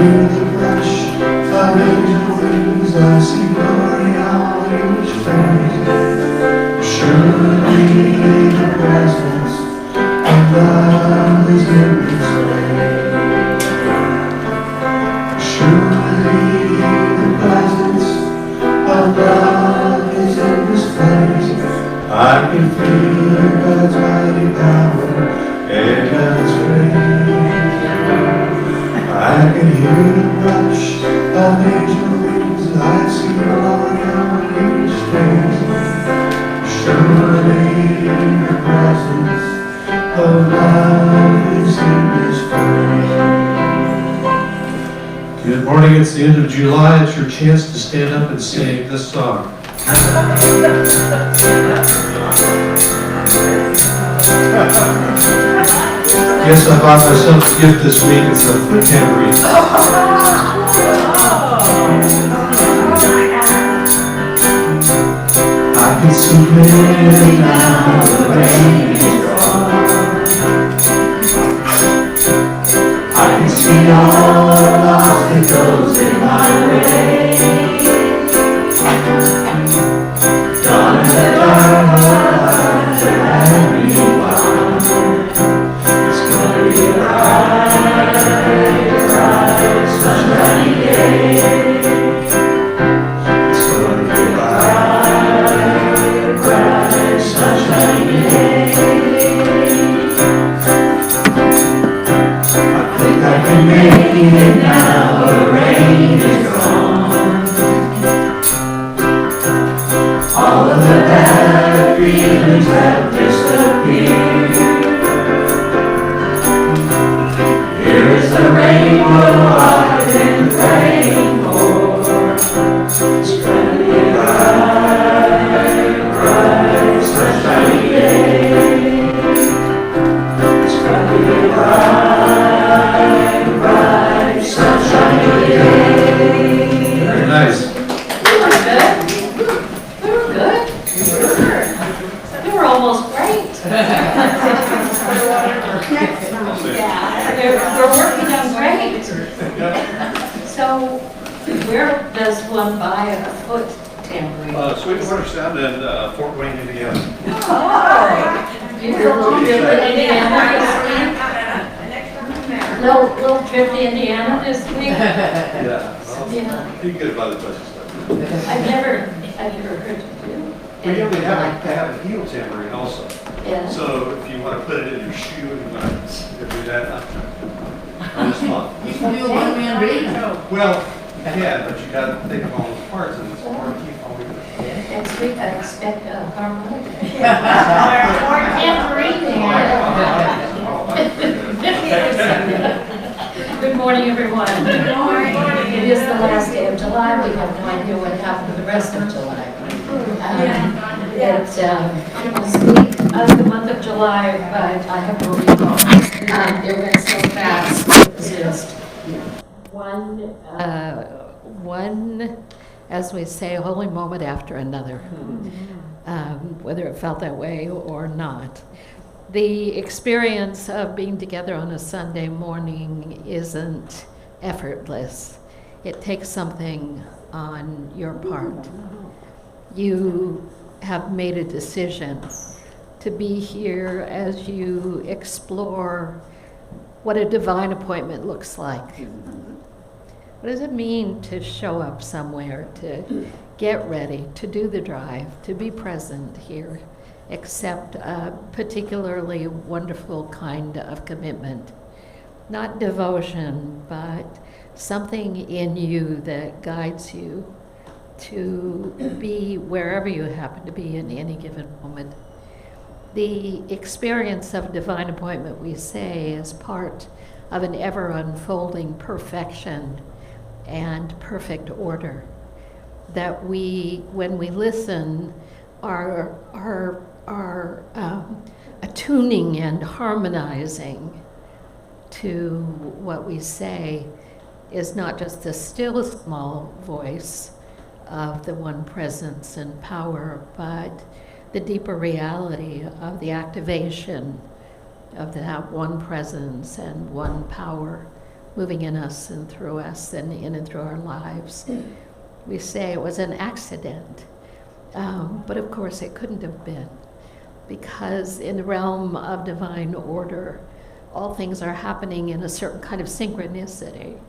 hear the rush of angel wings. I see glory on each face. Surely the presence of love is in this place. Surely the presence of love is in this place. I can feel God's mighty power and God's grace. I can hear the rush of angel wings. I see glory on each face. Surely the presence of love is in this place. Good morning. It's the end of July. It's your chance to stand up and sing this song. Guess I bought myself a gift this week. It's a foot tambourine. I can see clearly now the rain is gone. I can see all the obstacles in my way. Dawn in the dark of the heavenly one. It's gonna be a bright, sunshiny day. It's gonna be a bright, sunshiny day. I think I can make it now. The rain is gone. All of the bad feelings have disappeared. Here is the rainbow I've been praying for. It's gonna be a bright, sunshiny day. It's gonna be a bright, sunshiny day. Very nice. Almost great. We're working on great. So, where does one buy a foot tambourine? Sweetwater Sound in Fort Wayne, Indiana. Oh, you go along to Indiana this week? Little trip to Indiana this week? Yeah. You can get it by the bus stuff. I've never heard of you. We usually have a heel tambourine also. Yeah. So if you want to put it in your shoe and you want to do that, it's fun. You can do a one-man band. Well, yeah, but you got to think of all those parts and it's hard to keep all of it. Next week I expect a harmonica. Or tambourine man. Good morning, everyone. Good morning. It is the last day of July. We have no idea what happened to the rest of July. It's almost week of the month of July, but I have no recall. It went so fast. It was just one, as we say, holy moment after another, whether it felt that way or not. The experience of being together on a Sunday morning isn't effortless. It takes something on your part. You have made a decision to be here as you explore what a divine appointment looks like. What does it mean to show up somewhere, to get ready, to do the drive, to be present here, accept a particularly wonderful kind of commitment? Not devotion, but something in you that guides you to be wherever you happen to be in any given moment. The experience of divine appointment, we say, is part of an ever unfolding perfection and perfect order that we, when we listen, are attuning and harmonizing to what we say is not just the still small voice of the one presence and power, but the deeper reality of the activation of that one presence and one power moving in us and through us and in and through our lives. We say it was an accident, but of course it couldn't have been, because in the realm of divine order, all things are happening in a certain kind of synchronicity.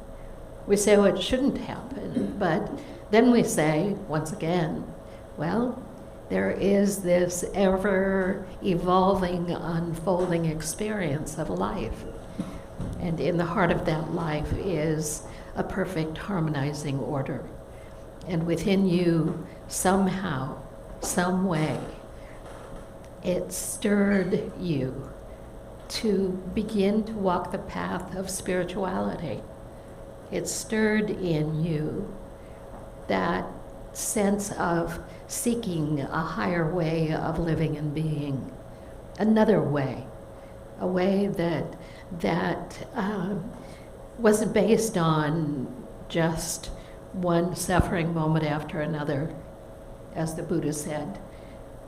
We say, oh, it shouldn't happen, but then we say, once again, well, there is this ever-evolving, unfolding experience of life. And in the heart of that life is a perfect harmonizing order. And within you, somehow, some way, it stirred you to begin to walk the path of spirituality. It stirred in you that sense of seeking a higher way of living and being, another way, a way that wasn't based on just one suffering moment after another. As the Buddha said,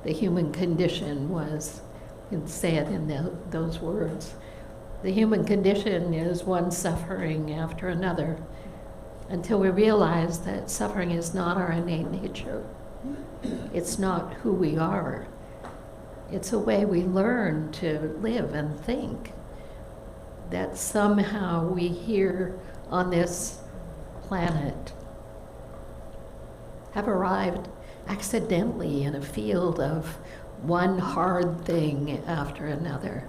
the human condition was, you can say it in those words, the human condition is one suffering after another, until we realize that suffering is not our innate nature. It's not who we are. It's a way we learn to live and think. That somehow we here on this planet have arrived accidentally in a field of one hard thing after another,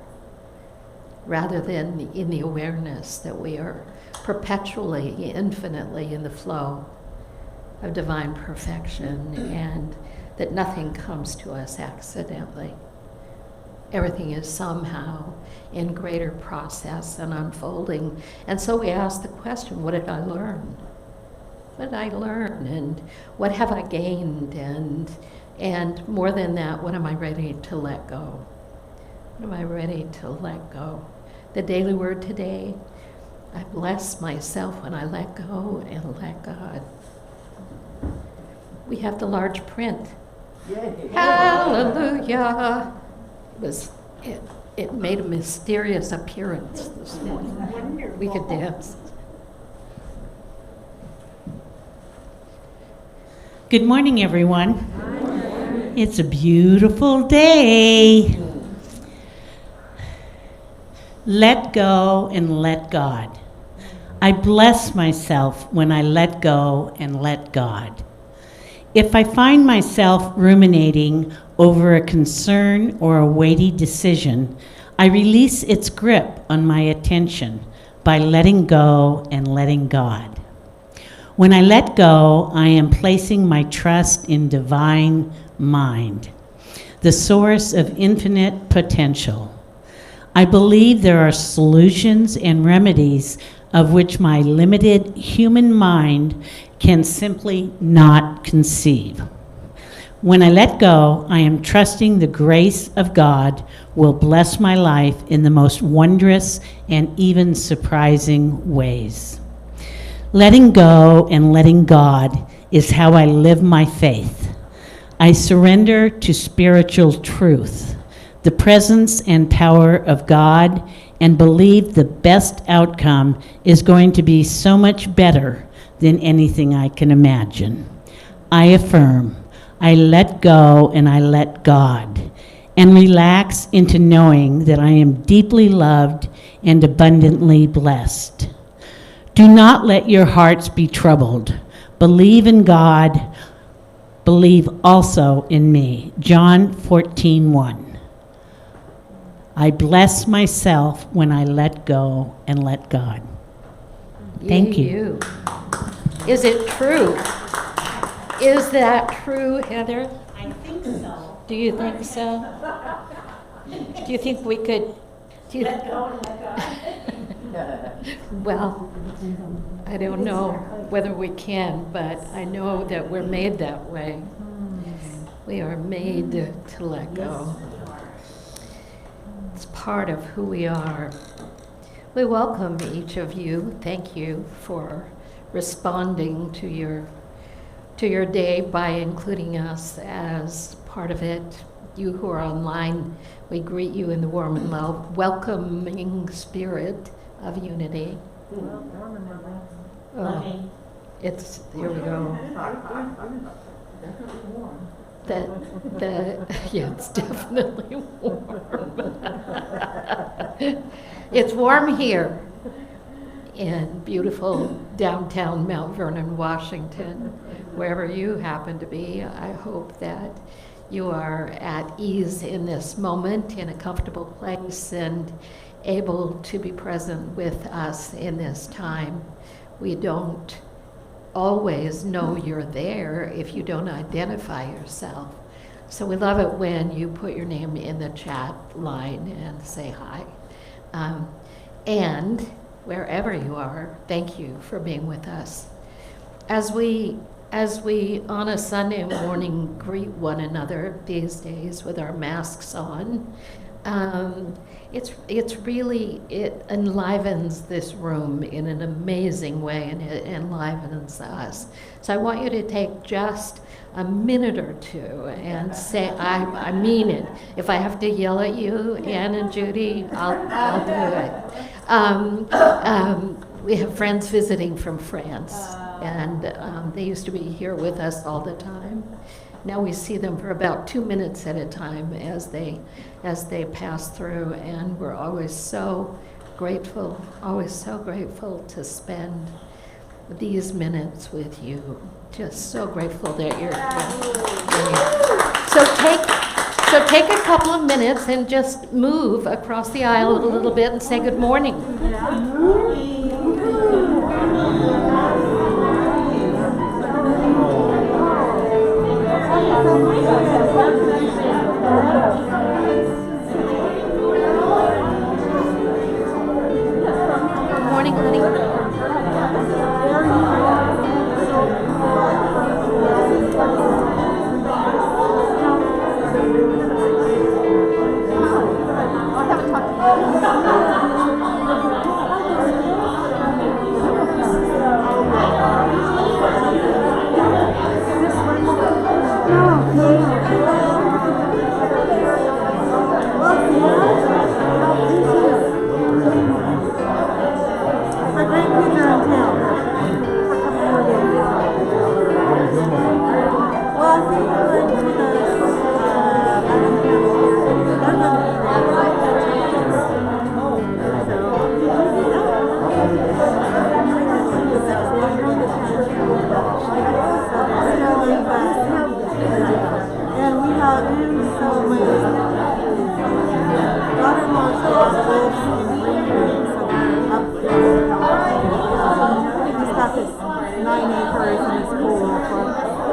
rather than in the awareness that we are perpetually, infinitely in the flow of divine perfection, and that nothing comes to us accidentally. Everything is somehow in greater process and unfolding. And so we ask the question, what did I learn? What did I learn? And what have I gained? And more than that, what am I ready to let go? What am I ready to let go? The daily word today, I bless myself when I let go and let God. We have the large print. Yay. Hallelujah. It made a mysterious appearance this morning. We could dance. Good morning, everyone. It's a beautiful day. Let go and let God. I bless myself when I let go and let God. If I find myself ruminating over a concern or a weighty decision, I release its grip on my attention by letting go and letting God. When I let go, I am placing my trust in divine mind, the source of infinite potential. I believe there are solutions and remedies of which my limited human mind can simply not conceive. When I let go, I am trusting the grace of God will bless my life in the most wondrous and even surprising ways. Letting go and letting God is how I live my faith. I surrender to spiritual truth, the presence and power of God, and believe the best outcome is going to be so much better than anything I can imagine. I affirm, I let go and I let God, and relax into knowing that I am deeply loved and abundantly blessed. Do not let your hearts be troubled. Believe in God. Believe also in me. John 14:1. I bless myself when I let go and let God. Thank you. Is it true? Is that true, Heather? I think so. Do you think so? Do you think we could? Do you Let go and let God. Well, I don't know whether we can, but I know that we're made that way. We are made to let go. It's part of who we are. We welcome each of you. Thank you for responding to your day by including us as part of it. You who are online, we greet you in the warm and welcoming spirit of unity. Oh, it's, here we go. Yeah, it's definitely warm. It's warm here in beautiful downtown Mount Vernon, Washington. Wherever you happen to be, I hope that you are at ease in this moment, in a comfortable place, and able to be present with us in this time. We don't always know you're there if you don't identify yourself. So we love it when you put your name in the chat line and say hi. And wherever you are, thank you for being with us. As we on a Sunday morning greet one another these days with our masks on, it enlivens this room in an amazing way, and it enlivens us. So I want you to take just a minute or two and say, I mean it. If I have to yell at you, Ann and Judy, I'll do it. We have friends visiting from France, and they used to be here with us all the time. Now we see them for about 2 minutes at a time as they pass through, and we're always so grateful to spend these minutes with you. Just so grateful that you're here. So take a couple of minutes and just move across the aisle a little bit and say good morning. Morning, honey.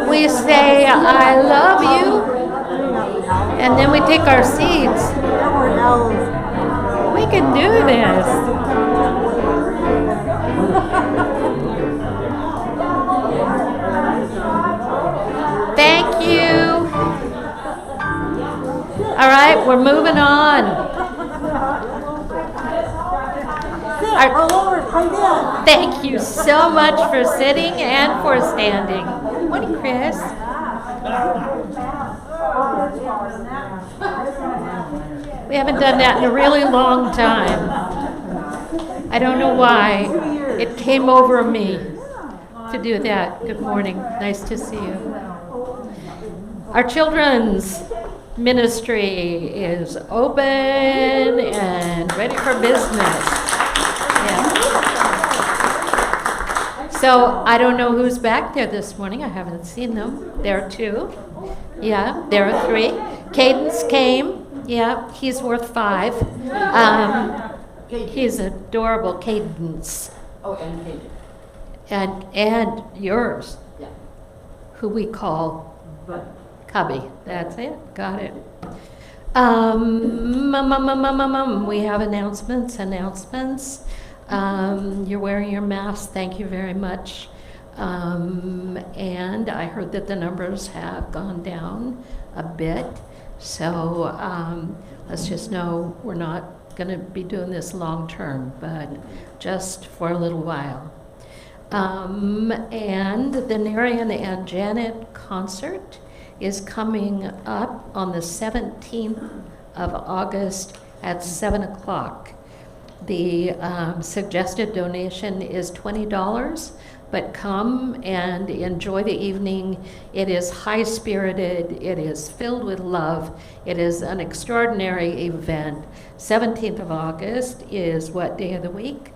We say, I love you, and then we take our seats. We can do this. Thank you. All right, we're moving on. Thank you so much for sitting and for standing. Morning, Chris. We haven't done that in a really long time. I don't know why. It came over me to do that. Good morning. Nice to see you. Our children's ministry is open and ready for business. Yeah. So I don't know who's back there this morning. I haven't seen them. There are 2. Yeah, there are 3. Cadence came. Yeah, he's worth 5. He's adorable, Cadence. Oh, and Cadence. And yours, Yeah. who we call But Cubby. That's it. Got it. We have announcements. You're wearing your mask. Thank you very much. And I heard that the numbers have gone down a bit. So let's just know we're not going to be doing this long term, but just for a little while. And the Narian and Janet concert is coming up on the 17th of August at 7 o'clock. The suggested donation is $20, but come and enjoy the evening. It is high-spirited, it is filled with love, it is an extraordinary event. 17th of August is what day of the week?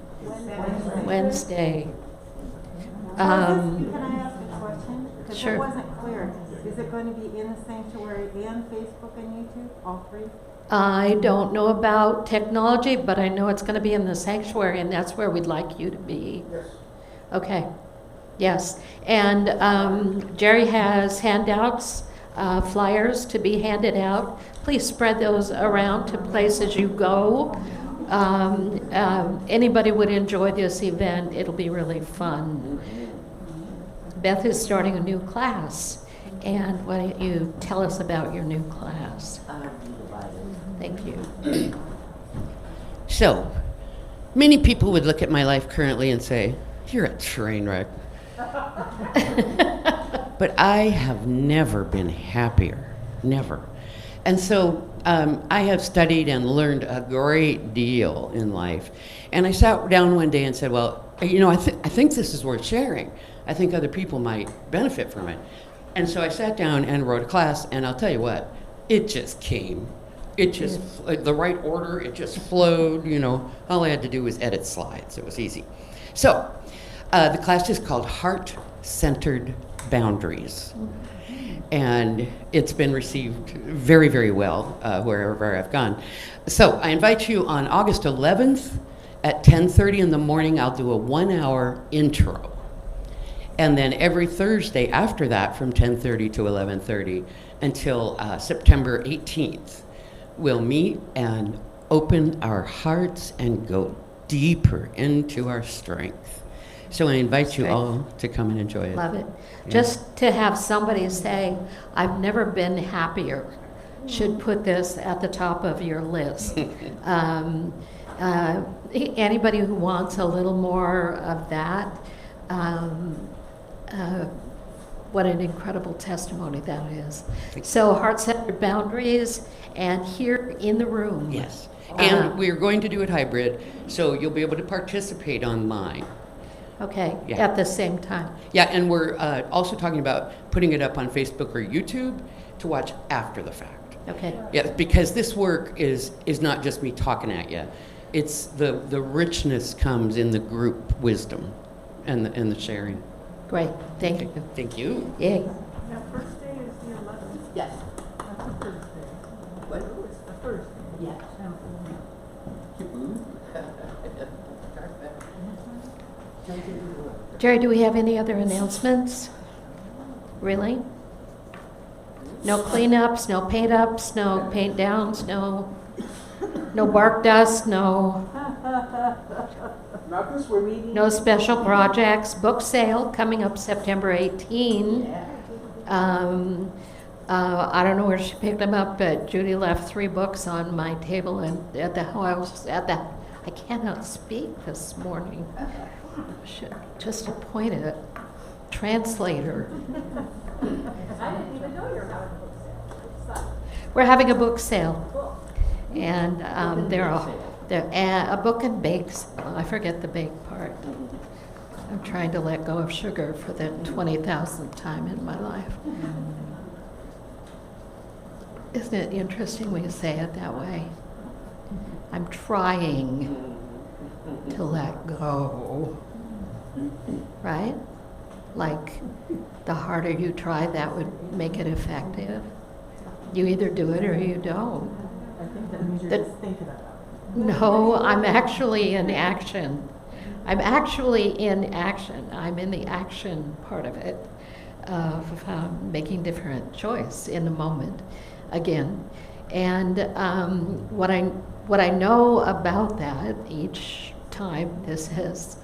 Wednesday. Can I ask a question? Because Sure. it wasn't clear. Is it going to be in the sanctuary and Facebook and YouTube, all three? I don't know about technology, but I know it's going to be in the sanctuary, and that's where we'd like you to be. Yes. Okay, yes. And Jerry has handouts, flyers to be handed out. Please spread those around to places you go. Anybody would enjoy this event. It'll be really fun. Beth is starting a new class, and why don't you tell us about your new class? Thank you. So, many people would look at my life currently and say, "You're a train wreck." But I have never been happier, never. And so I have studied and learned a great deal in life. And I sat down one day and said, well, you know, I think this is worth sharing. I think other people might benefit from it. And so I sat down and wrote a class, and I'll tell you what, it just came. It just, the right order, it just flowed, you know. All I had to do was edit slides. It was easy. So the class is called Heart-Centered Boundaries. And it's been received very, very well wherever I've gone. So I invite you on August 11th at 10:30 in the morning. I'll do a 1-hour intro. And then every Thursday after that from 10:30 to 11:30 until September 18th, we'll meet and open our hearts and go deeper into our strength. So I invite you all to come and enjoy it. Love it. Yeah. Just to have somebody say, I've never been happier, should put this at the top of your list. Anybody who wants a little more of that, what an incredible testimony that is. So heart-centered boundaries, and here in the room. Yes. And we are going to do it hybrid, so you'll be able to participate online. Okay, Yeah. at the same time. Yeah, and we're also talking about putting it up on Facebook or YouTube to watch after the fact. Okay, Yeah, because this work is not just me talking at you. It's the richness comes in the group wisdom and the sharing. great, thank you. Thank you. Yay. Now, first day is the 11th. Yes. That's the Thursday. What? It's the Thursday. Yeah. Jerry, do we have any other announcements? Really? No cleanups, no paint ups, no paint downs, no bark dust, no Not this way. no special projects. Book sale coming up September 18. I don't know where she picked them up, but Judy left 3 books on my table and at the house. I cannot speak this morning. Should just appoint a translator. I didn't even know you were having a book sale. We're having a book sale, and they're a book and bake sale. I forget the bake part. I'm trying to let go of sugar for the 20,000th time in my life. Isn't it interesting when you say it that way? I'm trying to let go, right? Like, the harder you try, that would make it effective. You either do it or you don't. I think that means you're just thinking about it. No, I'm actually in action. I'm in the action part of it, of making different choice in the moment again. And what I know about that each time this has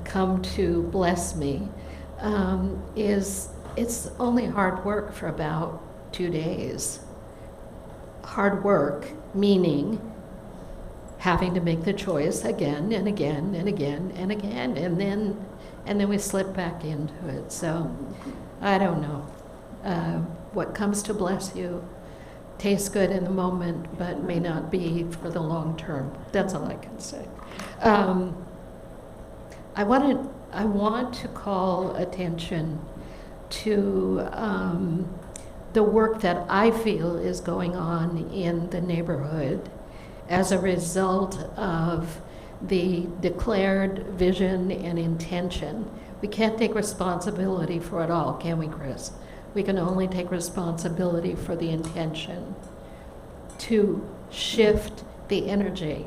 come to bless me is it's only hard work for about 2 days. Hard work meaning having to make the choice again and again and again and again, and then we slip back into it. So I don't know what comes to bless you. tastes good in the moment, but may not be for the long term. That's all I can say. I want to call attention to the work that I feel is going on in the neighborhood as a result of the declared vision and intention. We can't take responsibility for it all, can we, Chris? We can only take responsibility for the intention to shift the energy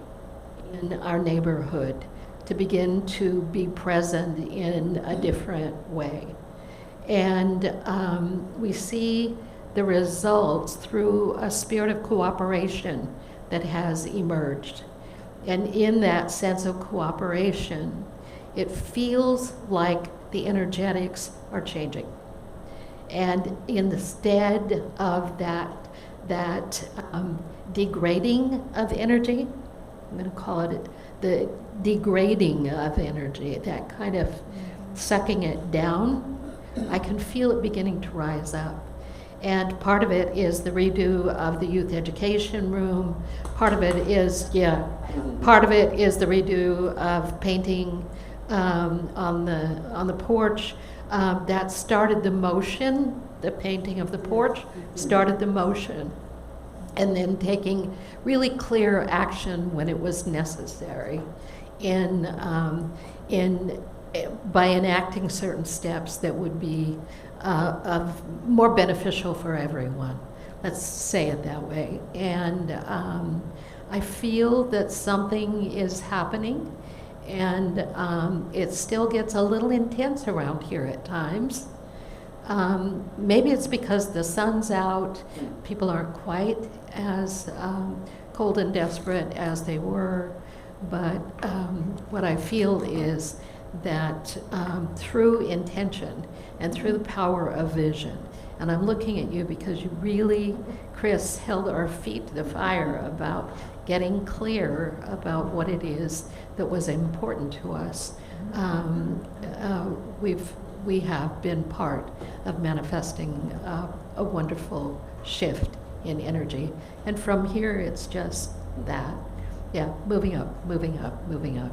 in our neighborhood, to begin to be present in a different way. And we see the results through a spirit of cooperation that has emerged. And in that sense of cooperation, it feels like the energetics are changing. And in the stead of that degrading of energy, I'm going to call it the degrading of energy, that kind of sucking it down, I can feel it beginning to rise up. And part of it is the redo of the youth education room. Part of it is, part of it is the redo of painting on the porch. That started the motion, the painting of the porch started the motion. And then taking really clear action when it was necessary by enacting certain steps that would be more beneficial for everyone. Let's say it that way. And I feel that something is happening, and it still gets a little intense around here at times. Maybe it's because the sun's out, people aren't quite as cold and desperate as they were, but what I feel is that through intention and through the power of vision, and I'm looking at you because you really, Chris, held our feet to the fire about getting clear about what it is that was important to us. We have been part of manifesting a wonderful shift in energy, and from here it's just that, moving up, moving up, moving up.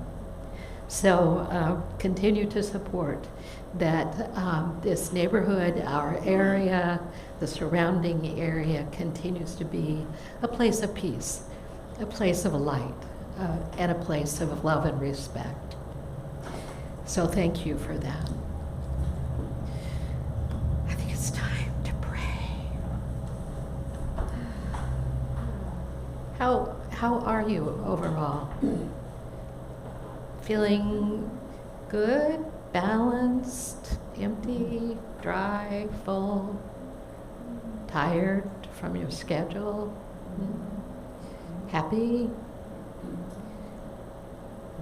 So continue to support that this neighborhood, our area, the surrounding area continues to be a place of peace, a place of light, and a place of love and respect. So thank you for that. I think it's time to pray. How are you overall? Feeling good, balanced, empty, dry, full, tired from your schedule? Happy?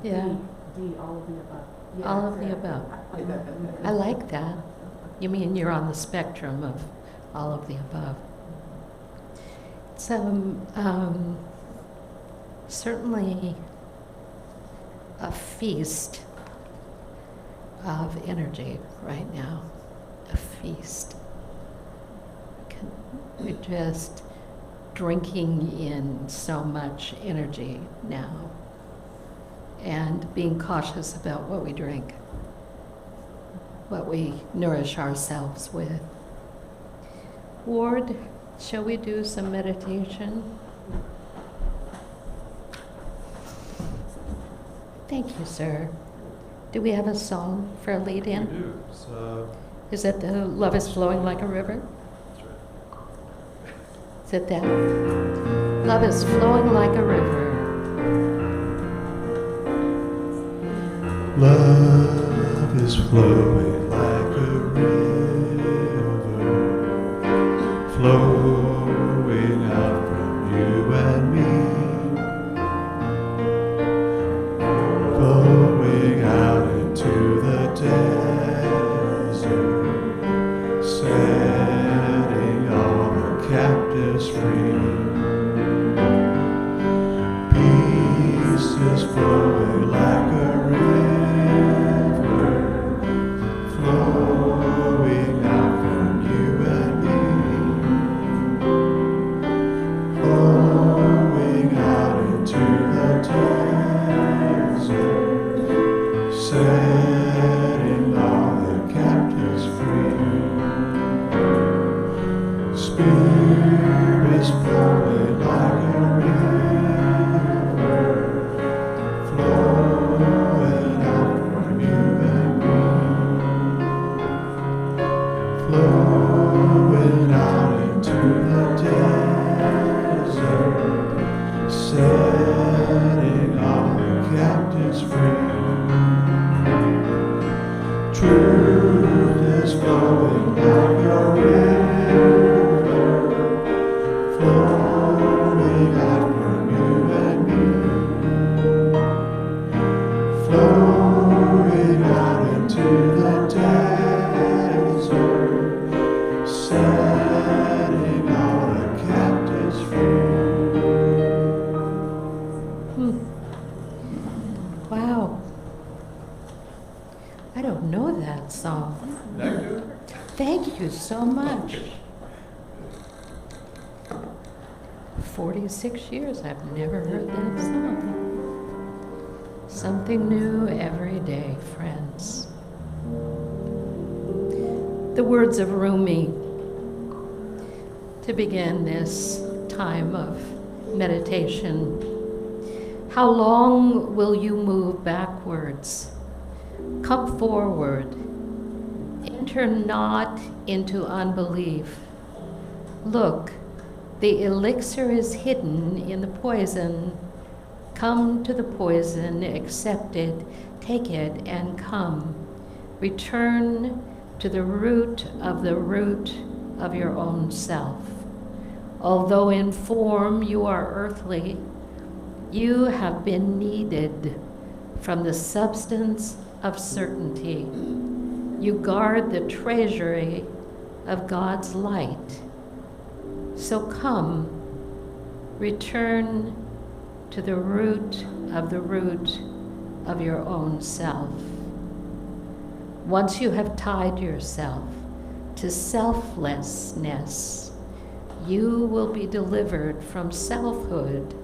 Yeah. All of the above. Yes. All of the above. I like that. You mean you're on the spectrum of all of the above. It's certainly a feast of energy right now. A feast. We're just drinking in so much energy now, and being cautious about what we drink, what we nourish ourselves with. Ward, shall we do some meditation? Thank you, sir. Do we have a song for a lead in? We do. So, Is it the Love is Flowing Like a River? that's right. Is it that? Love is flowing like a river. Love is flowing like a river, flowing out from you and me, flowing out into the desert, setting all the captives free. Peace is flowing like a river, flowing is free. Truth is flowing like a river, flowing out from you and me, flowing out into the desert, setting all the captives free. Wow. I don't know that song. That good? Thank you so much. 46 years, I've never heard that song. Something new every day, friends. The words of Rumi to begin this time of meditation. How long will you move backwards? Come forward. Enter not into unbelief. Look, the elixir is hidden in the poison. Come to the poison, accept it, take it, and come. Return to the root of your own self. Although in form you are earthly, you have been kneaded from the substance of certainty. You guard the treasury of God's light. So come, return to the root of your own self. Once you have tied yourself to selflessness, you will be delivered from selfhood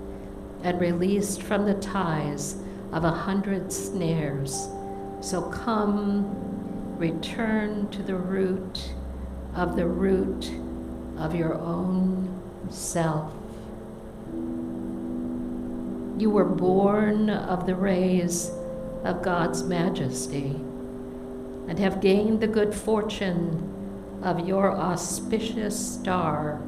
and released from the ties of 100 snares. So come, return to the root of your own self. You were born of the rays of God's majesty and have gained the good fortune of your auspicious star.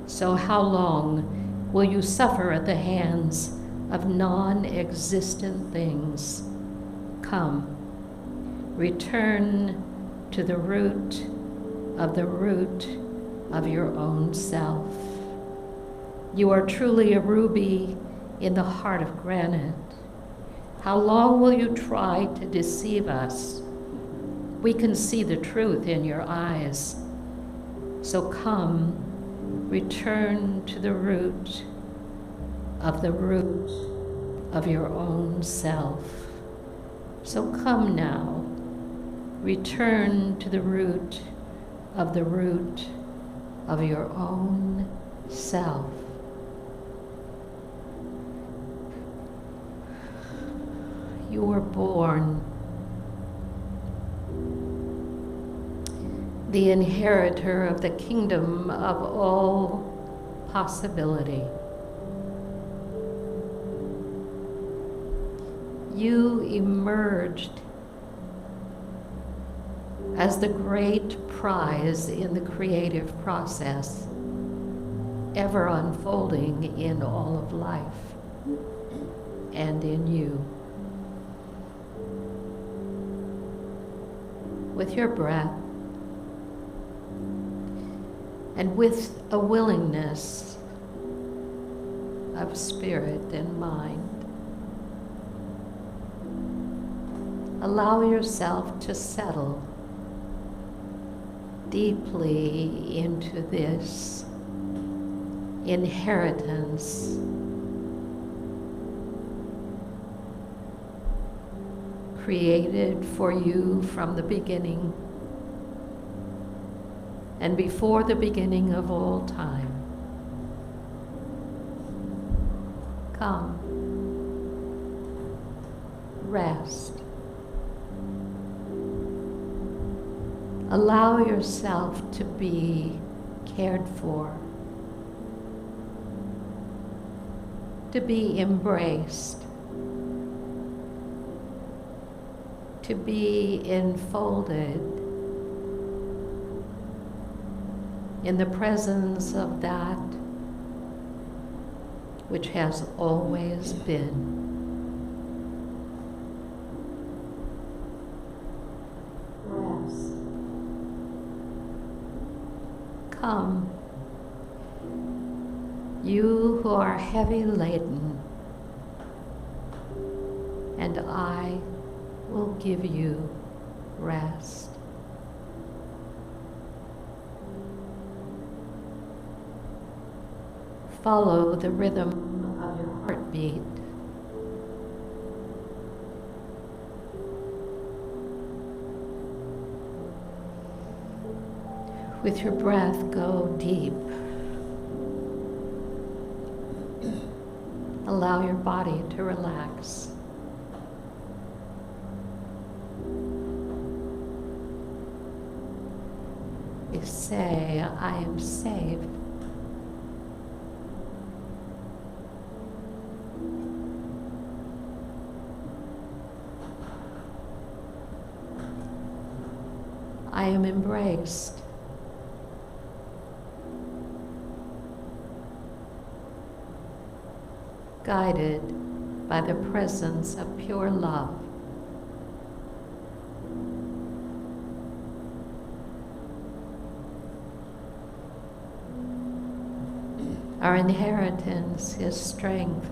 So how long will you suffer at the hands of non-existent things? Come, return to the root of your own self. You are truly a ruby in the heart of granite. How long will you try to deceive us? We can see the truth in your eyes. So come, return to the root of your own self. So come now, return to the root of your own self. You were born the inheritor of the kingdom of all possibility. You emerged as the great prize in the creative process, ever unfolding in all of life and in you. With your breath and with a willingness of spirit and mind, allow yourself to settle deeply into this inheritance created for you from the beginning and before the beginning of all time. Come, rest. Allow yourself to be cared for, to be embraced, to be enfolded in the presence of that which has always been. Come, you who are heavy laden, and I will give you rest. Follow the rhythm of your heartbeat. With your breath, go deep. Allow your body to relax. You say, I am safe. I am embraced. Guided by the presence of pure love. Our inheritance is strength.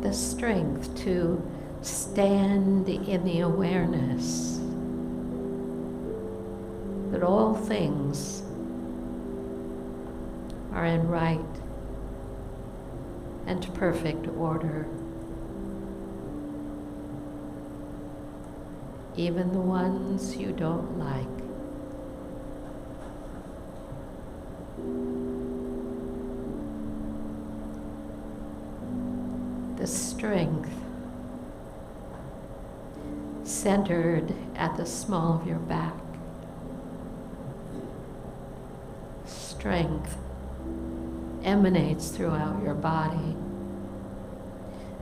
The strength to stand in the awareness that all things are in right and perfect order, even the ones you don't like. The strength centered at the small of your back. Strength emanates throughout your body,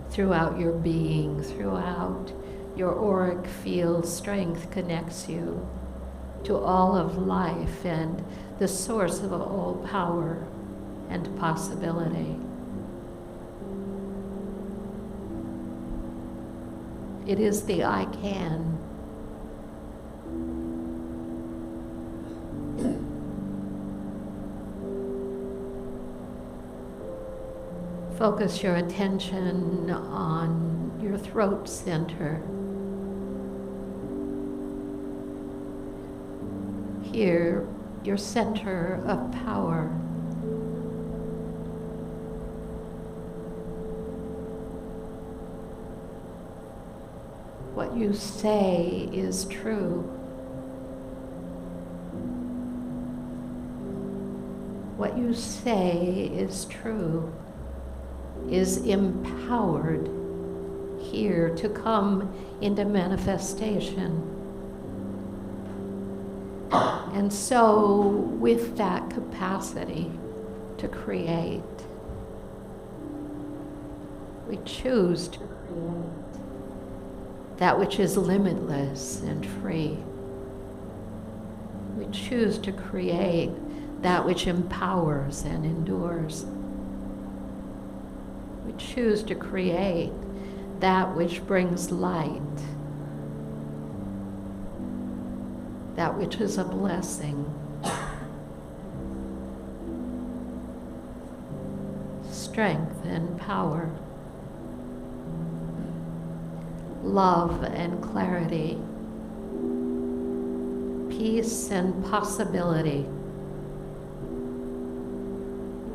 throughout your being, throughout your auric field. Strength connects you to all of life and the source of all power and possibility. It is the I can. Focus your attention on your throat center. Here, your center of power. What you say is true. What you say is true, is empowered here to come into manifestation. And so, with that capacity to create, we choose to create that which is limitless and free. We choose to create that which empowers and endures. We choose to create that which brings light, that which is a blessing. Strength and power, love and clarity, peace and possibility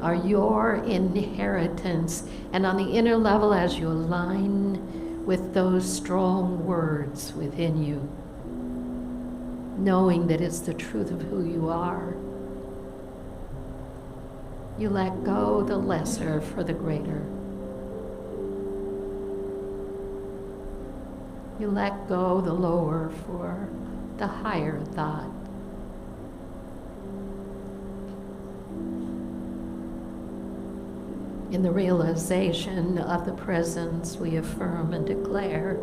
are your inheritance. And on the inner level, as you align with those strong words within you, knowing that it's the truth of who you are, you let go the lesser for the greater. You let go the lower for the higher thought. In the realization of the presence, we affirm and declare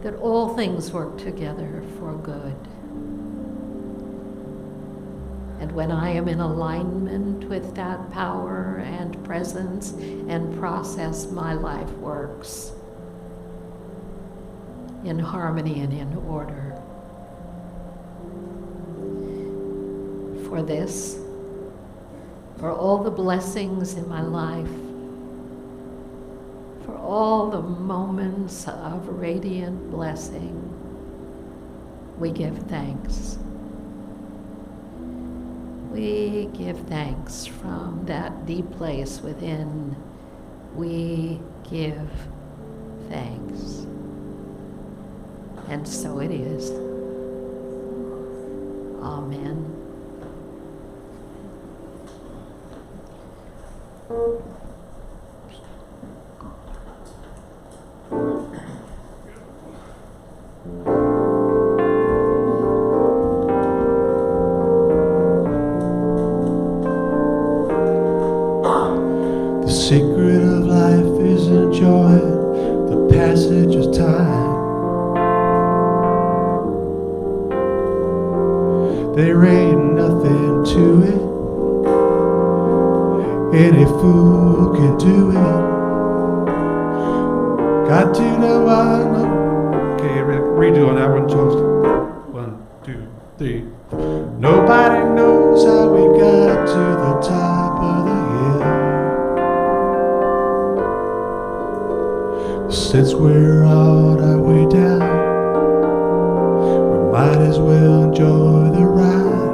that all things work together for good. And when I am in alignment with that power and presence and process, my life works in harmony and in order. for this, for all the blessings in my life, for all the moments of radiant blessing. We give thanks. We give thanks from that deep place within. We give thanks. And so it is. Amen. The secret of life is enjoying the passage of time. There ain't nothing to it. Any fool can do it. Got to know I know. Okay, redo on that one, Charles. 1, 2, 3. Nobody knows how we got to the top of the hill. Since we're on our way down, we might as well enjoy the ride.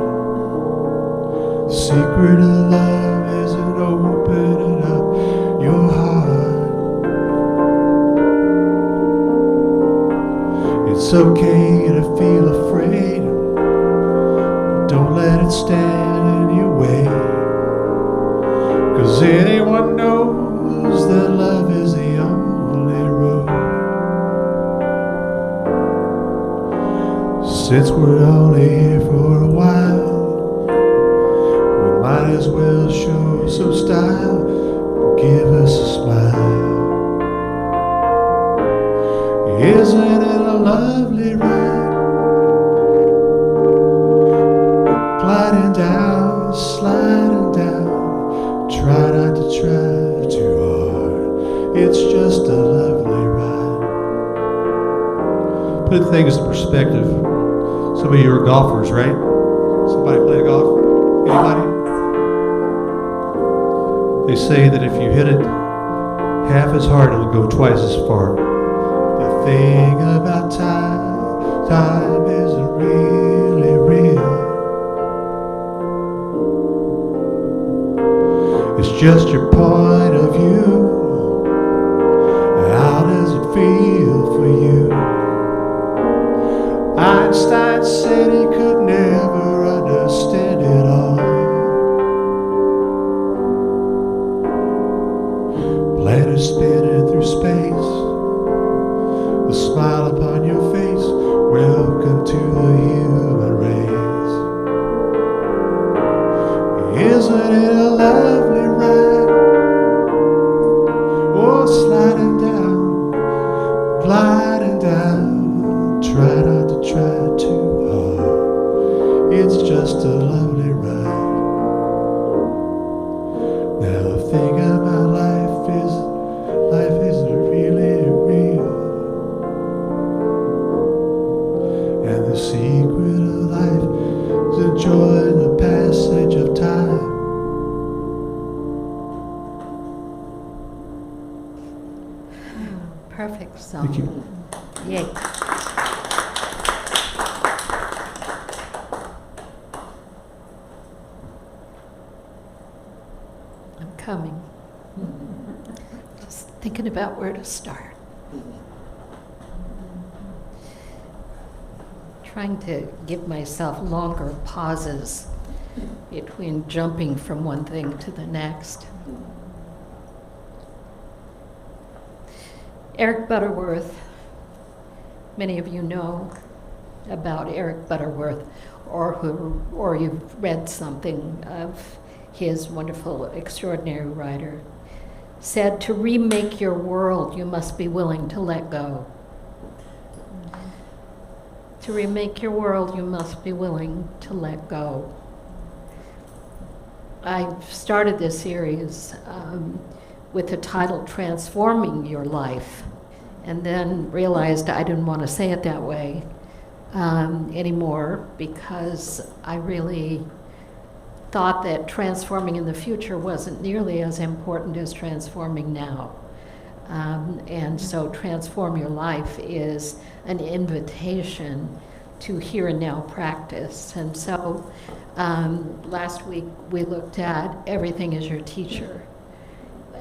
The secret of love isn't opening up your heart. It's okay to feel afraid. Don't let it stand in your way. 'Cause anyone knows that love is the only road. Since we're only here for a while, we might as well show some style. Give us a smile. Isn't it a lovely ride? Gliding down, sliding down. Try not to try too hard. It's just a lovely ride. Put things in perspective. Some of you are golfers, right? Somebody play golf? Anybody? They say that if you hit it half as hard, it'll go twice as far. The thing about time isn't really real. It's just your point of view. How does it feel for you? Einstein said he could never understand it all. Planet spinning through space, the smile upon your face. Welcome to the human race. Isn't it a lovely ride? Oh, sliding down, gliding down. Try not to try too hard. It's just a lovely ride. Now the thing about life isn't really real. And the secret of life is enjoying the passage of time. Perfect song. Thank you. Yay. I'm coming. Just thinking about where to start. Trying to give myself longer pauses between jumping from one thing to the next. Eric Butterworth, many of you know about Eric Butterworth, or you've read something of his wonderful, extraordinary writer, said, to remake your world, you must be willing to let go. To remake your world, you must be willing to let go. I've started this series with the title Transforming Your Life, and then realized I didn't want to say it that way anymore, because I really thought that transforming in the future wasn't nearly as important as transforming now. And so transform your life is an invitation to here and now practice. And so last week we looked at everything is your teacher.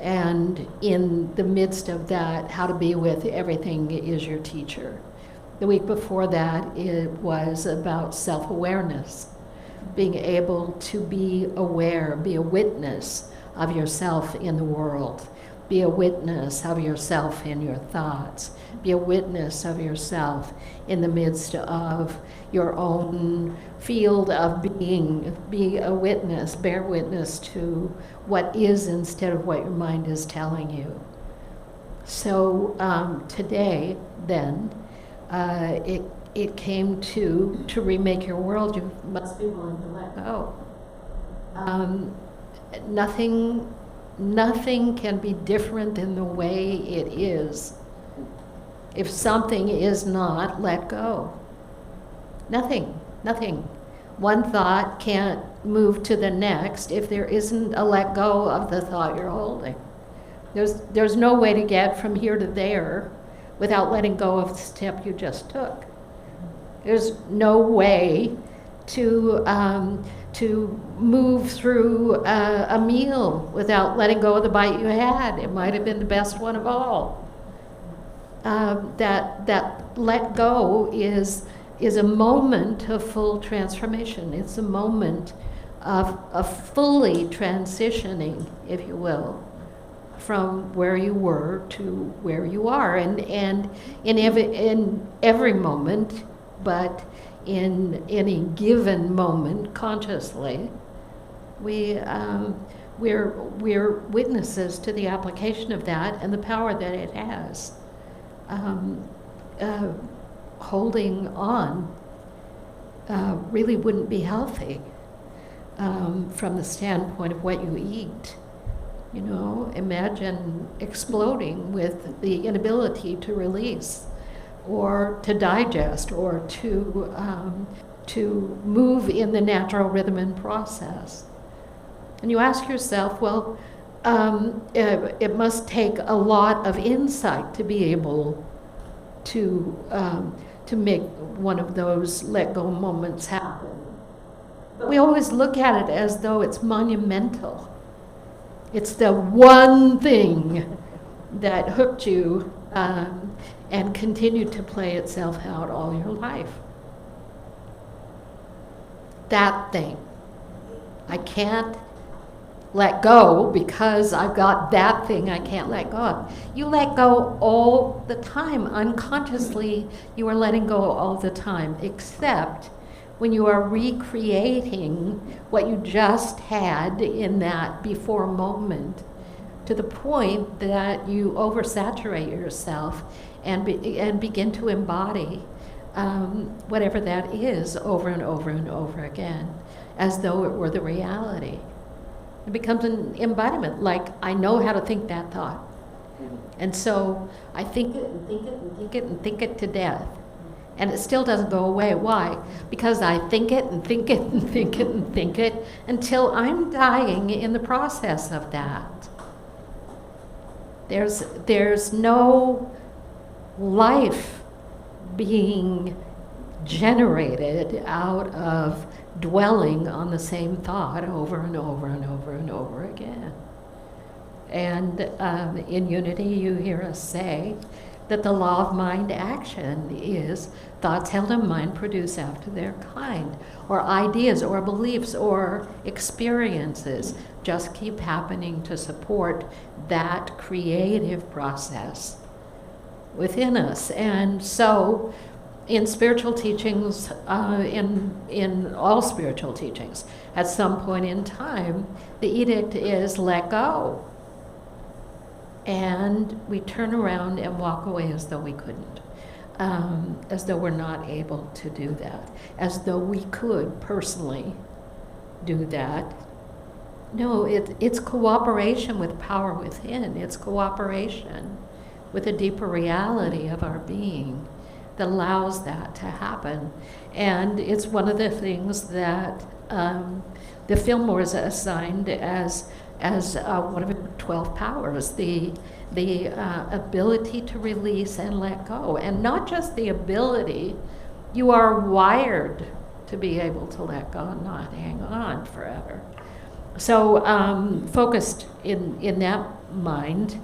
And in the midst of that, how to be with everything is your teacher. The week before that, it was about self-awareness, being able to be aware, be a witness of yourself in the world, be a witness of yourself in your thoughts, be a witness of yourself in the midst of your own field of being, be a witness, bear witness to what is instead of what your mind is telling you. So today, then, it came to remake your world, you must be willing to let go. Nothing can be different in the way it is. If something is not, let go. Nothing. One thought can't move to the next if there isn't a let go of the thought you're holding. There's no way to get from here to there without letting go of the step you just took. There's no way to move through a meal without letting go of the bite you had. It might have been the best one of all. That let go is a moment of full transformation. It's a moment of fully transitioning, if you will, from where you were to where you are. And in every moment, but in any given moment, consciously, we're witnesses to the application of that and the power that it has. Holding on really wouldn't be healthy from the standpoint of what you eat. You know, imagine exploding with the inability to release or to digest or to move in the natural rhythm and process. And you ask yourself, well, it must take a lot of insight to be able to make one of those let go moments happen. But we always look at it as though it's monumental. It's the one thing that hooked you and continued to play itself out all your life. That thing. I can't let go because I've got that thing I can't let go of. You let go all the time. Unconsciously, you are letting go all the time, except when you are recreating what you just had in that before moment, to the point that you oversaturate yourself and begin to embody whatever that is over and over and over again, as though it were the reality. It becomes an embodiment, like I know how to think that thought. And so I think it and think it and think it and think it to death. And it still doesn't go away. Why? Because I think it and think it and think it and think it until I'm dying in the process of that. There's no life being generated out of dwelling on the same thought over and over and over and over again. And in Unity, you hear us say that the law of mind action is thoughts held in mind produce after their kind, or ideas or beliefs or experiences just keep happening to support that creative process within us. And so in spiritual teachings, in all spiritual teachings, at some point in time, the edict is let go. And we turn around and walk away as though we couldn't, as though we're not able to do that, as though we could personally do that. No, it's cooperation with power within. It's cooperation with a deeper reality of our being that allows that to happen. And it's one of the things that the Fillmores assigned as one of the 12 powers, the ability to release and let go. And not just the ability, you are wired to be able to let go and not hang on forever. So focused in that mind,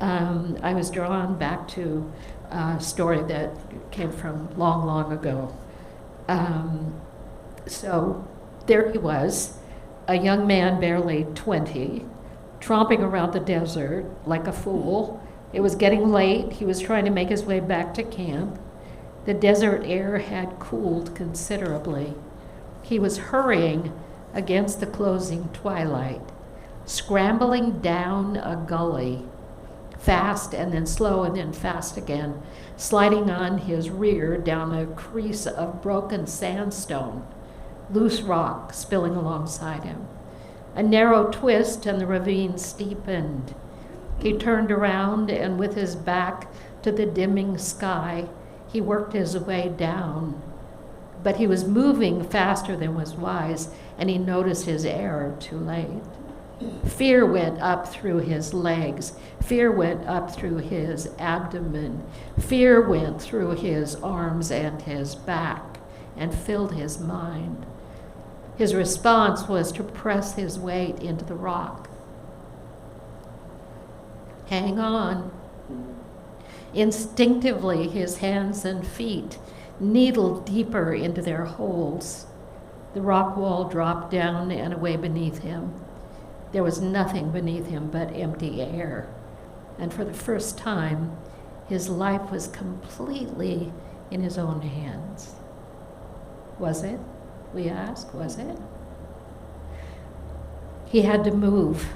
I was drawn back to a story that came from long, long ago. So there he was, a young man barely 20, tromping around the desert like a fool. It was getting late. He was trying to make his way back to camp. The desert air had cooled considerably. He was hurrying against the closing twilight, scrambling down a gully, fast and then slow and then fast again, sliding on his rear down a crease of broken sandstone, loose rock spilling alongside him. A narrow twist and the ravine steepened. He turned around and with his back to the dimming sky, he worked his way down. But he was moving faster than was wise, and he noticed his error too late. Fear went up through his legs. Fear went up through his abdomen. Fear went through his arms and his back and filled his mind. His response was to press his weight into the rock. Hang on. Instinctively, his hands and feet needled deeper into their holes. The rock wall dropped down and away beneath him. There was nothing beneath him but empty air. And for the first time, his life was completely in his own hands. Was it? We ask, was it? He had to move.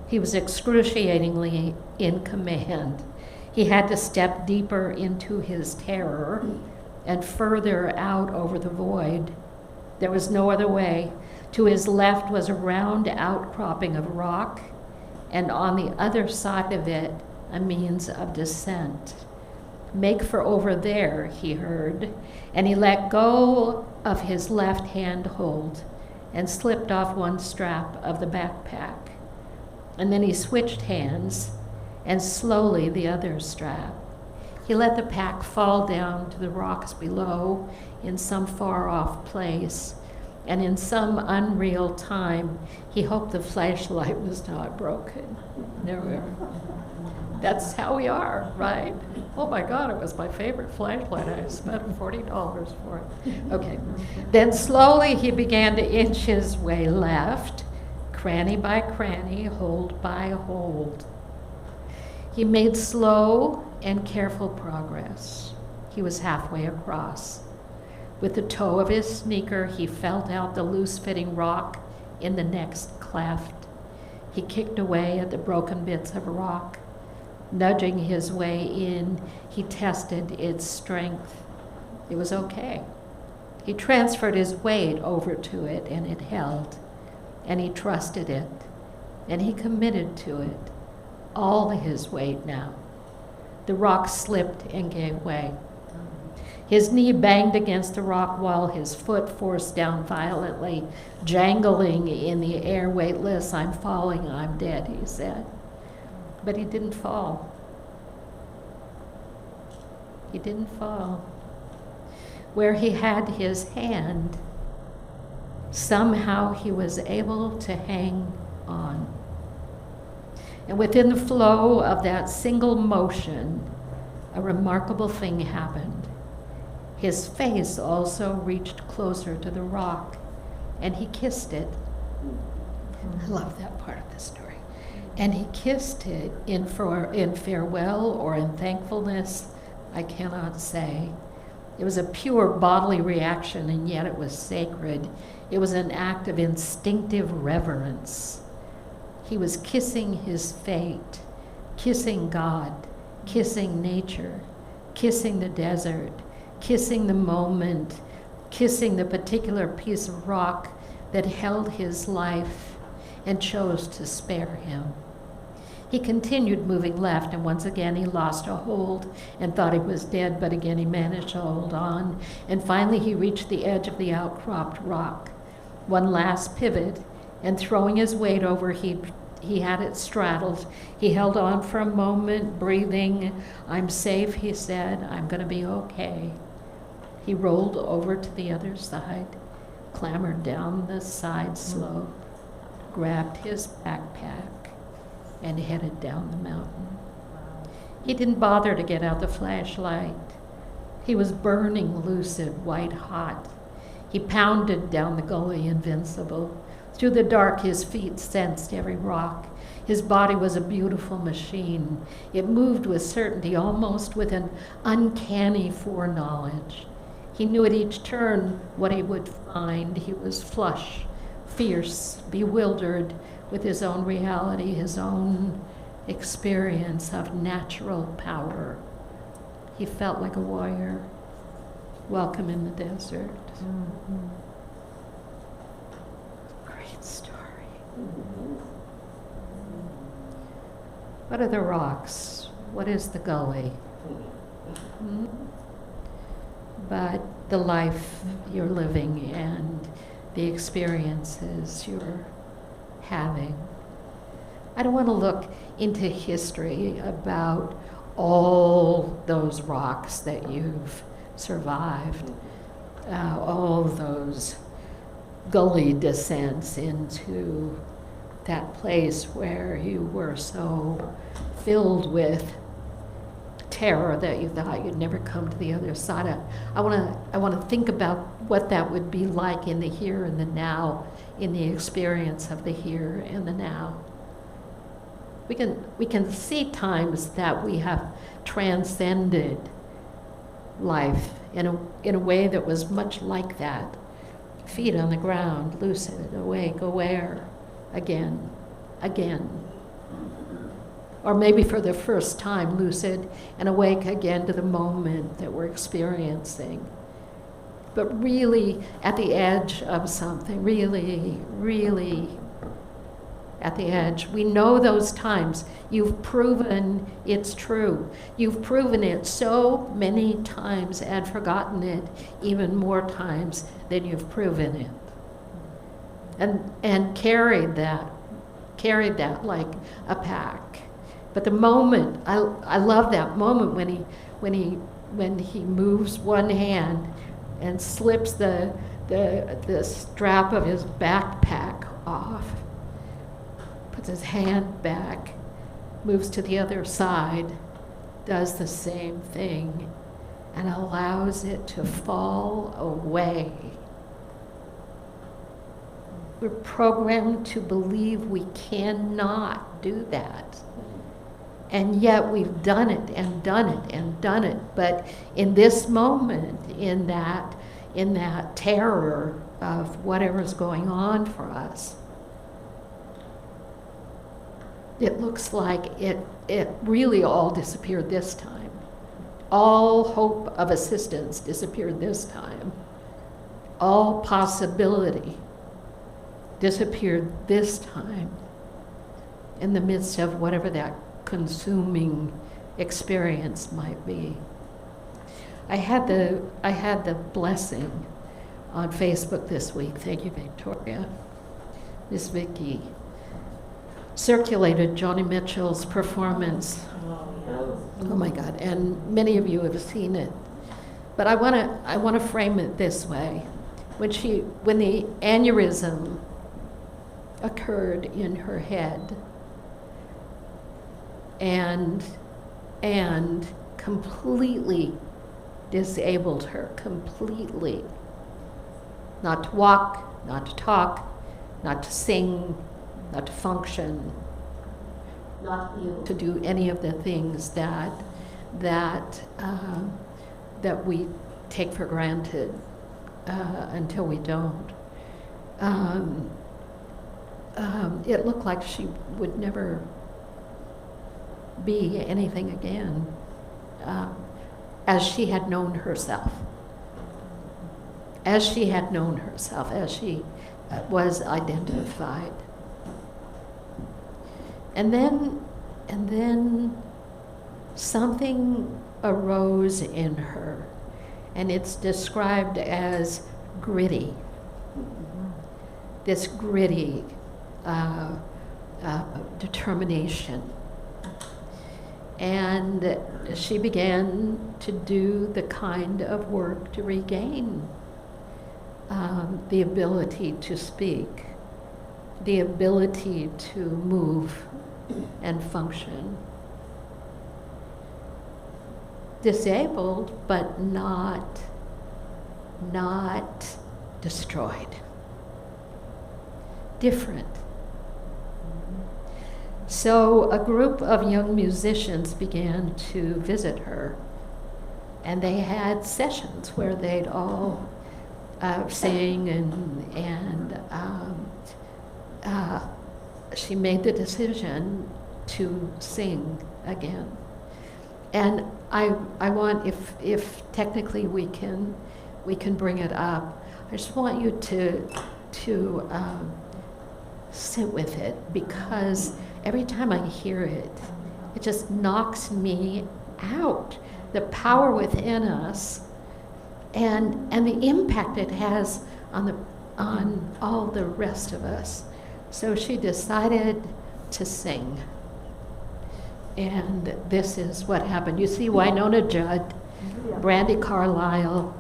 He was excruciatingly in command. He had to step deeper into his terror and further out over the void. There was no other way. To his left was a round outcropping of rock, and on the other side of it, a means of descent. Make for over there, he heard, and he let go of his left hand hold and slipped off one strap of the backpack. And then he switched hands and slowly the other strap. He let the pack fall down to the rocks below in some far-off place, and in some unreal time, he hoped the flashlight was not broken. There we are. That's how we are, right? Oh my God, it was my favorite flashlight. I spent $40 for it. Okay. Then slowly he began to inch his way left, cranny by cranny, hold by hold. He made slow and careful progress. He was halfway across. With the toe of his sneaker, he felt out the loose-fitting rock in the next cleft. He kicked away at the broken bits of rock. Nudging his way in, he tested its strength. It was okay. He transferred his weight over to it, and it held. And he trusted it. And he committed to it. All his weight now. The rock slipped and gave way. His knee banged against the rock while his foot forced down violently, jangling in the air, weightless. I'm falling, I'm dead, he said. But he didn't fall. He didn't fall. Where he had his hand, somehow he was able to hang on. And within the flow of that single motion, a remarkable thing happened. His face also reached closer to the rock, and he kissed it. I love that part of the story. And he kissed it in farewell or in thankfulness, I cannot say. It was a pure bodily reaction, and yet it was sacred. It was an act of instinctive reverence. He was kissing his fate, kissing God, kissing nature, kissing the desert, kissing the moment, kissing the particular piece of rock that held his life and chose to spare him. He continued moving left, and once again he lost a hold and thought he was dead, but again he managed to hold on. And finally he reached the edge of the outcropped rock. One last pivot, and throwing his weight over, he had it straddled. He held on for a moment, breathing. "I'm safe," he said. "I'm going to be okay." He rolled over to the other side, clambered down the side slope, grabbed his backpack, and headed down the mountain. He didn't bother to get out the flashlight. He was burning lucid, white hot. He pounded down the gully, invincible. Through the dark, his feet sensed every rock. His body was a beautiful machine. It moved with certainty, almost with an uncanny foreknowledge. He knew at each turn what he would find. He was flush, fierce, bewildered with his own reality, his own experience of natural power. He felt like a warrior, welcome in the desert. Great story. What are the rocks? What is the gully? But the life you're living and the experiences you're having. I don't want to look into history about all those rocks that you've survived, all those gully descents into that place where you were so filled with terror that you thought you'd never come to the other side. I want to think about what that would be like in the here and the now, in the experience of the here and the now. We can see times that we have transcended life in a way that was much like that. Feet on the ground, lucid, awake, aware, again. Or maybe for the first time, lucid and awake again to the moment that we're experiencing. But really at the edge of something, really at the edge. We know those times. You've proven it's true. You've proven it so many times and forgotten it even more times than you've proven it. And carried that like a pack. But the moment, I love that moment when he moves one hand and slips the strap of his backpack off, puts his hand back, moves to the other side, does the same thing, and allows it to fall away. We're programmed to believe we cannot do that. And yet we've done it and done it and done it. But in this moment, in that terror of whatever's going on for us, it looks like it really all disappeared this time. All hope of assistance disappeared this time. All possibility disappeared this time in the midst of whatever that consuming experience might be. I had the blessing on Facebook this week, thank you, Victoria, Miss Vicky, circulated Joni Mitchell's performance. Oh my God, and many of you have seen it. But I want to frame it this way. When the aneurysm occurred in her head and completely disabled her, completely. Not to walk, not to talk, not to sing, not to function, not to be able to do any of the things that we take for granted until we don't. It looked like she would never be anything again, as she had known herself. As she had known herself, as she was identified. And then And then something arose in her, and it's described as gritty. This gritty determination. And she began to do the kind of work to regain the ability to speak, the ability to move and function. Disabled, but not destroyed. Different. So a group of young musicians began to visit her, and they had sessions where they'd all sing, and she made the decision to sing again. And I want, if technically we can bring it up, I just want you to sit with it, because every time I hear it, it just knocks me out. The power within us, and the impact it has on all the rest of us. So she decided to sing. And this is what happened. You see Winona Judd, Brandy Carlisle,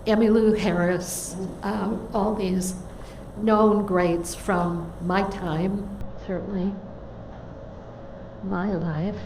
Emmylou Harris, all these known greats from my time, certainly my life.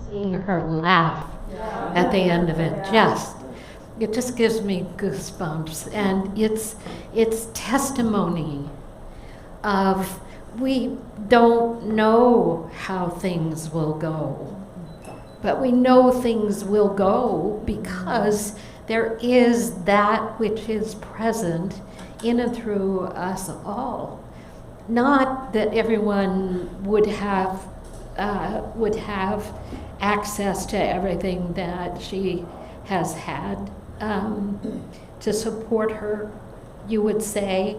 Seeing her laugh at the end of it, it just gives me goosebumps, and it's testimony of we don't know how things will go, but we know things will go because there is that which is present in and through us all. Not that everyone would have access to everything that she has had to support her, you would say,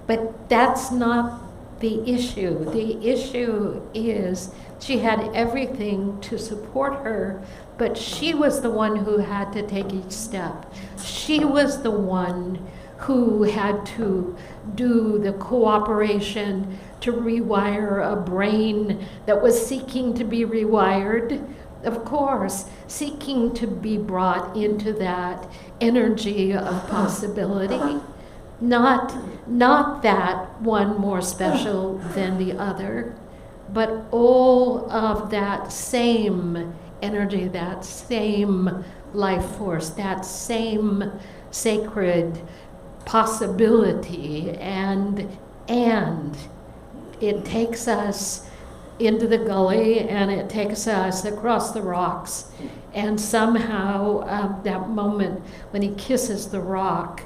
but that's not the issue. The issue is she had everything to support her, but she was the one who had to take each step. She was the one who had to do the cooperation to rewire a brain that was seeking to be rewired, of course, seeking to be brought into that energy of possibility. Not that one more special than the other, but all of that same energy, that same life force, that same sacred possibility, and it takes us into the gully, and it takes us across the rocks, and somehow that moment when he kisses the rock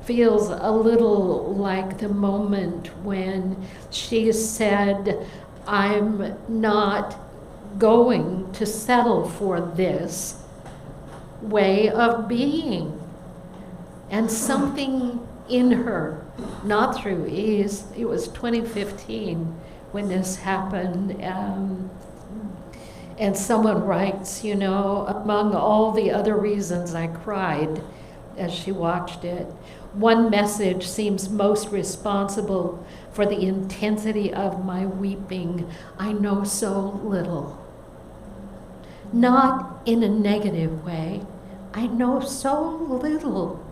feels a little like the moment when she said, I'm not going to settle for this way of being. And something in her, not through ease, it was 2015 when this happened, and someone writes, you know, among all the other reasons I cried as she watched it, one message seems most responsible for the intensity of my weeping. I know so little. Not in a negative way. I know so little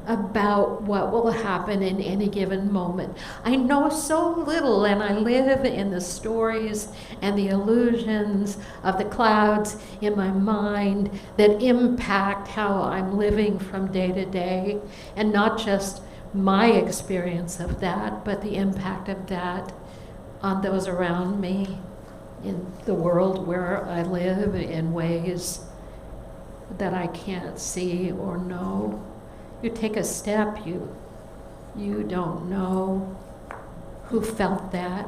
about what will happen in any given moment. I know so little, and I live in the stories and the illusions of the clouds in my mind that impact how I'm living from day to day, and not just my experience of that, but the impact of that on those around me in the world where I live in ways that I can't see or know. You take a step, you don't know who felt that,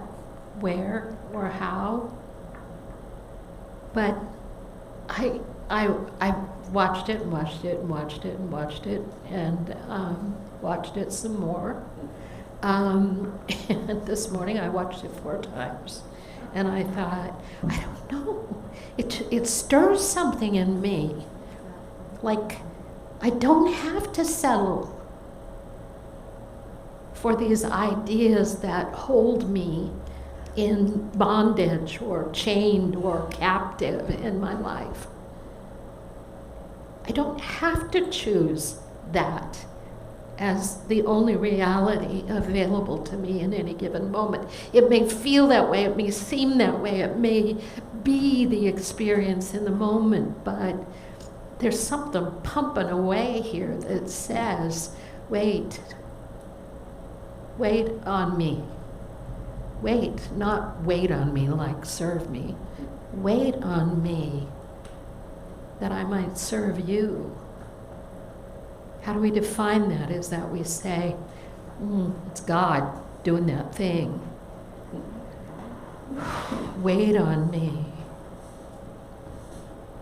where, or how. But I watched it and watched it and watched it and watched it and watched it some more. And this morning I watched it 4 times. And I thought, I don't know. It stirs something in me. Like, I don't have to settle for these ideas that hold me in bondage or chained or captive in my life. I don't have to choose that as the only reality available to me in any given moment. It may feel that way, it may seem that way, it may be the experience in the moment, but there's something pumping away here that says, wait on me. Wait, not wait on me like serve me. Wait on me that I might serve you. How do we define that? Is that we say, it's God doing that thing. Wait on me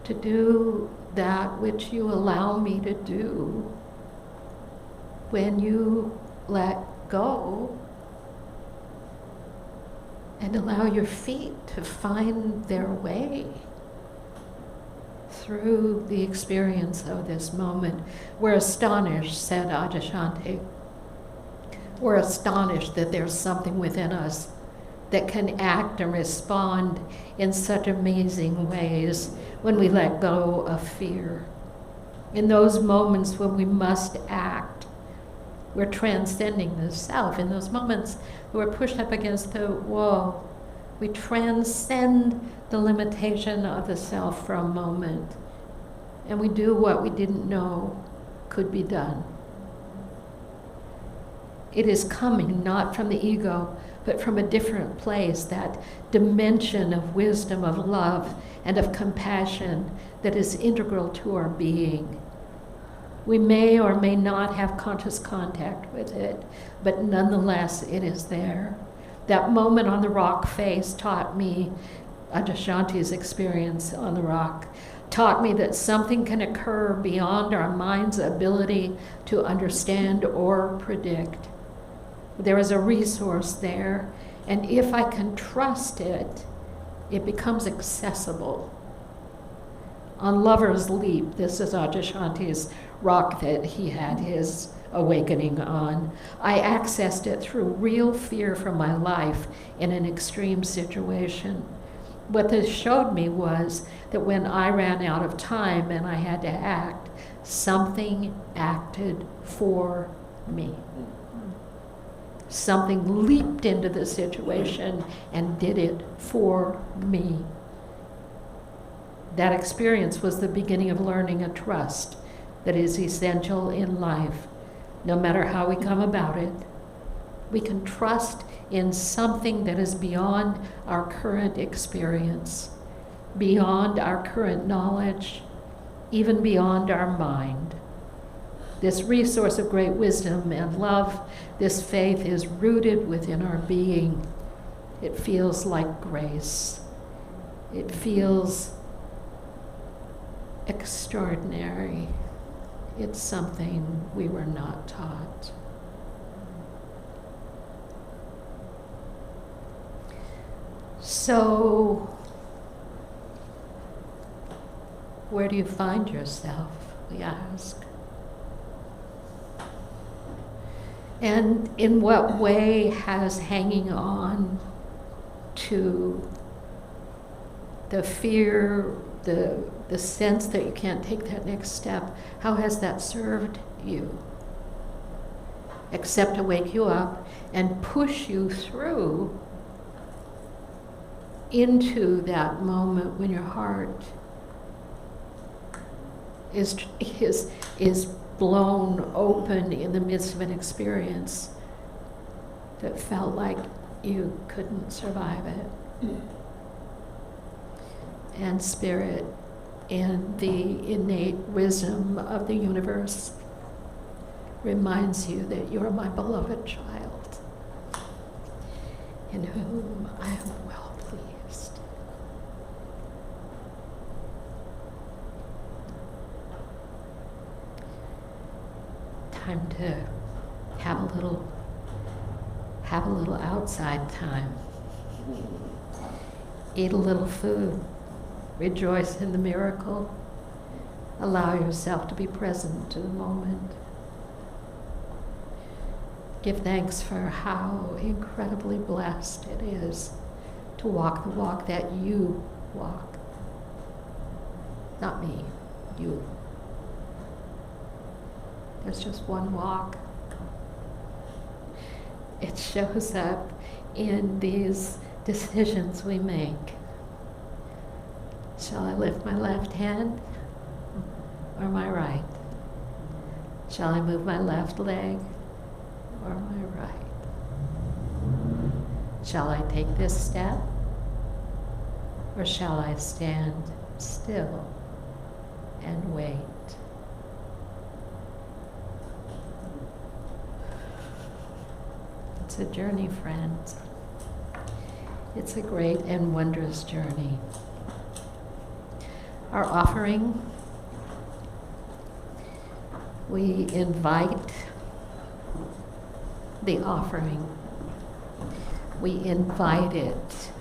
to do that which you allow me to do when you let go and allow your feet to find their way through the experience of this moment. We're astonished, said Adyashanti. We're astonished that there's something within us that can act and respond in such amazing ways when we let go of fear. In those moments when we must act, we're transcending the self. In those moments we're pushed up against the wall, we transcend the limitation of the self for a moment, and we do what we didn't know could be done. It is coming not from the ego, but from a different place, that dimension of wisdom, of love, and of compassion that is integral to our being. We may or may not have conscious contact with it, but nonetheless it is there. That moment on the rock face taught me, Adyashanti's experience on the rock, taught me that something can occur beyond our mind's ability to understand or predict. There is a resource there, and if I can trust it, it becomes accessible. On Lover's Leap, this is Adyashanti's rock that he had his awakening on. I accessed it through real fear for my life in an extreme situation. What this showed me was that when I ran out of time and I had to act, something acted for me. Something leaped into the situation and did it for me. That experience was the beginning of learning a trust that is essential in life. No matter how we come about it, we can trust in something that is beyond our current experience, beyond our current knowledge, even beyond our mind. This resource of great wisdom and love, this faith is rooted within our being. It feels like grace. It feels extraordinary. It's something we were not taught. So, where do you find yourself, we ask? And in what way has hanging on to the fear, the sense that you can't take that next step, how has that served you? Except to wake you up and push you through into that moment when your heart is blown open in the midst of an experience that felt like you couldn't survive it. And spirit, in the innate wisdom of the universe, reminds you that you're my beloved child, in whom I am well pleased. Time to have a little outside time. Eat a little food. Rejoice in the miracle. Allow yourself to be present to the moment. Give thanks for how incredibly blessed it is to walk the walk that you walk. Not me, you. There's just one walk. It shows up in these decisions we make. Shall I lift my left hand or my right? Shall I move my left leg or my right? Shall I take this step or shall I stand still and wait? It's a journey, friends. It's a great and wondrous journey. Our offering, we invite the offering. We invite it.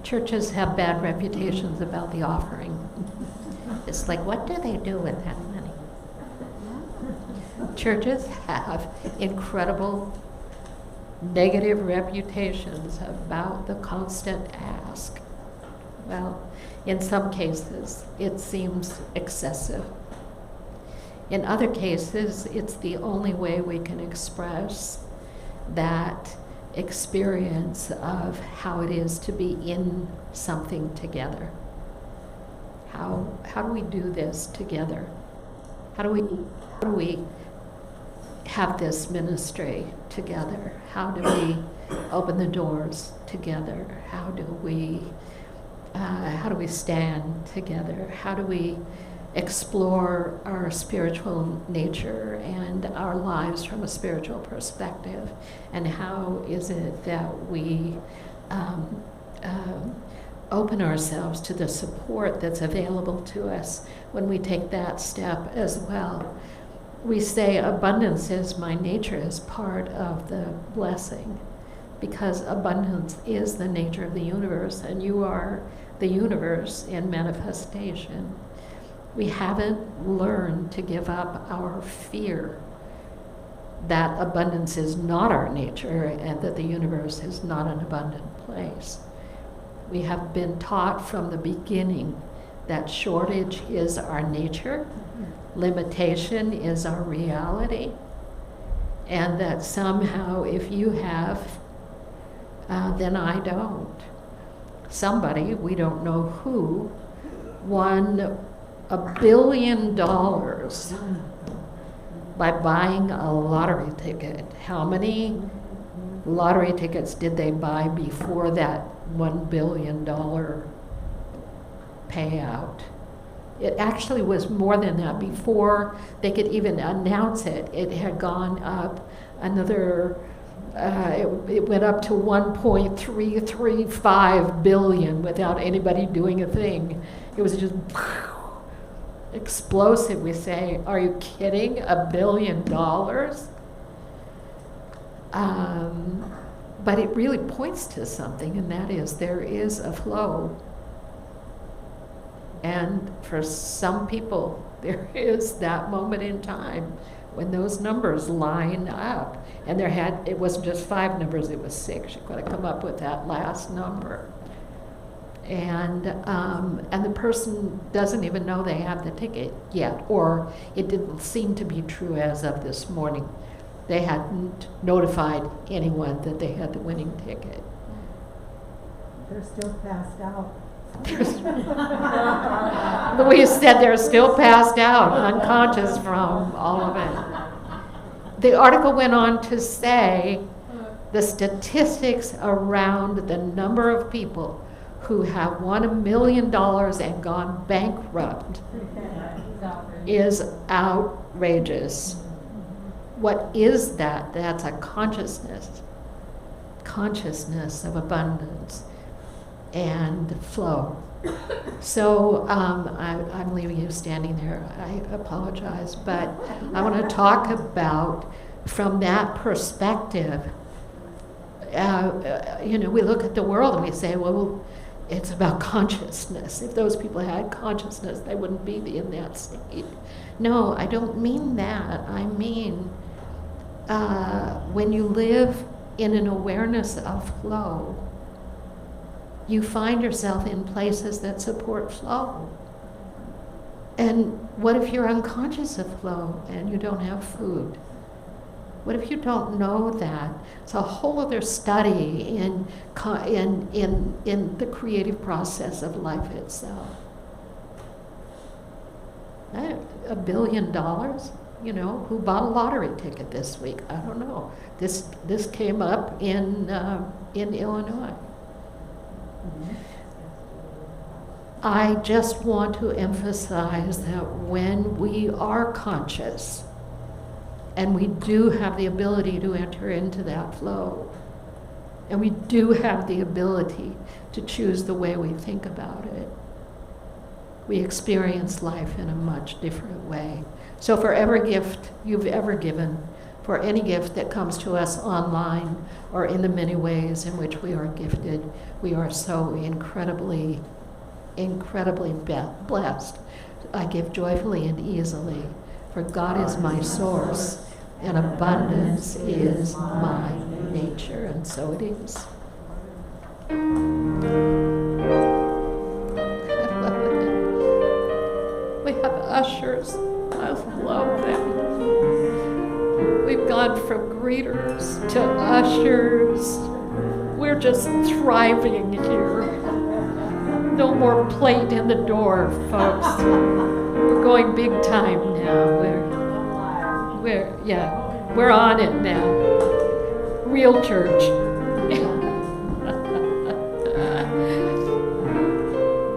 Churches have bad reputations about the offering. It's like, what do they do with that money? Churches have incredible negative reputations about the constant ask. Well, in some cases, it seems excessive. In other cases, it's the only way we can express that experience of how it is to be in something together. How do we do this together? How do we have this ministry together? How do we open the doors together? How do we stand together? How do we explore our spiritual nature and our lives from a spiritual perspective? And how is it that we open ourselves to the support that's available to us when we take that step as well? We say abundance is my nature as part of the blessing, because abundance is the nature of the universe, and you are the universe in manifestation. We haven't learned to give up our fear that abundance is not our nature and that the universe is not an abundant place. We have been taught from the beginning that shortage is our nature, limitation is our reality, and that somehow if you have, then I don't. Somebody, we don't know who, won $1 billion by buying a lottery ticket. How many lottery tickets did they buy before that $1 billion payout? It actually was more than that. Before they could even announce it, it had gone up another, it went up to 1.335 billion without anybody doing a thing. It was just explosive. We say, are you kidding? $1 billion? But it really points to something, and that is there is a flow. And for some people, there is that moment in time when those numbers line up. And it wasn't just 5 numbers, it was 6. You've got to come up with that last number. And the person doesn't even know they have the ticket yet, or it didn't seem to be true as of this morning. They hadn't notified anyone that they had the winning ticket. They're still passed out. Louise said they're still passed out, unconscious from all of it. The article went on to say the statistics around the number of people who have won $1 million and gone bankrupt is outrageous. What is that? That's a consciousness of abundance and flow. So I'm leaving you standing there. I apologize, but I want to talk about from that perspective. We look at the world and we say, well, it's about consciousness. If those people had consciousness, they wouldn't be in that state. No, I don't mean that. I mean, when you live in an awareness of flow, you find yourself in places that support flow. And what if you're unconscious of flow and you don't have food? What if you don't know that? It's a whole other study in the creative process of life itself. $1 billion, who bought a lottery ticket this week? I don't know. This came up in Illinois. I just want to emphasize that when we are conscious, and we do have the ability to enter into that flow, and we do have the ability to choose the way we think about it, we experience life in a much different way. So for every gift you've ever given, for any gift that comes to us online or in the many ways in which we are gifted, we are so incredibly blessed. I give joyfully and easily, for God is my source, and abundance is my nature, and so it is. I love it. We have ushers. I love them. We've gone from greeters to ushers. We're just thriving here. No more plate in the door, folks. We're going big time now. We're on it now. Real church.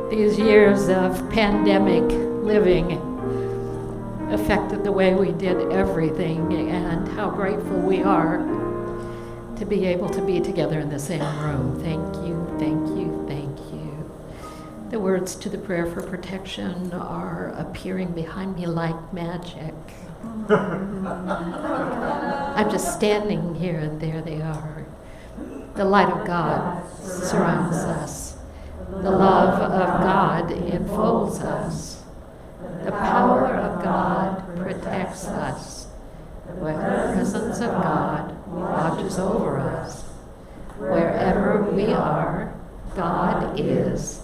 These years of pandemic living affected the way we did everything, and how grateful we are to be able to be together in the same room. Thank you, thank you, thank you. The words to the prayer for protection are appearing behind me like magic. I'm just standing here and there they are. The light of God surrounds us. The love of God enfolds us. The power of God protects us. The presence of God watches over us. Wherever we are, God is,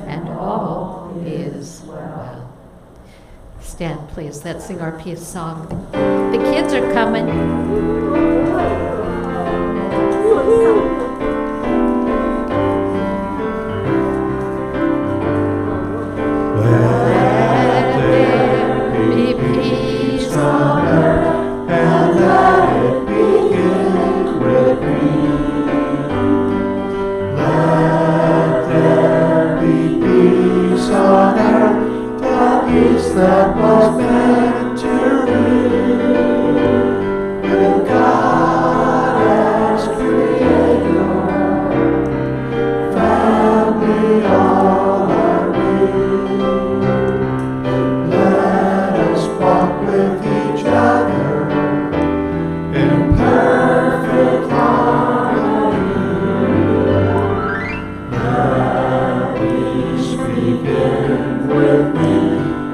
and all is well. Stand, please. Let's sing our peace song. The kids are coming. Let there be peace on earth, and let it begin with me. Let there be peace on earth, the peace that was meant to be. With God as creator, family all are we. Let us walk with each other in perfect harmony. Let peace begin with me.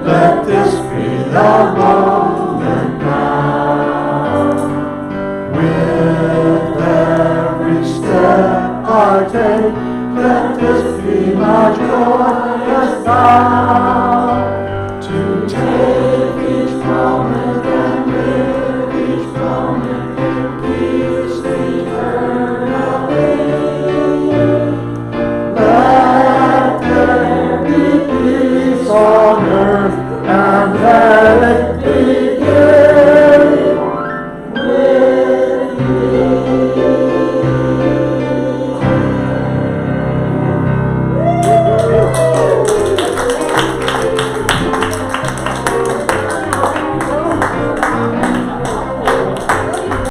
Let this be the moment now. With every step I take, let this be my joyous vow.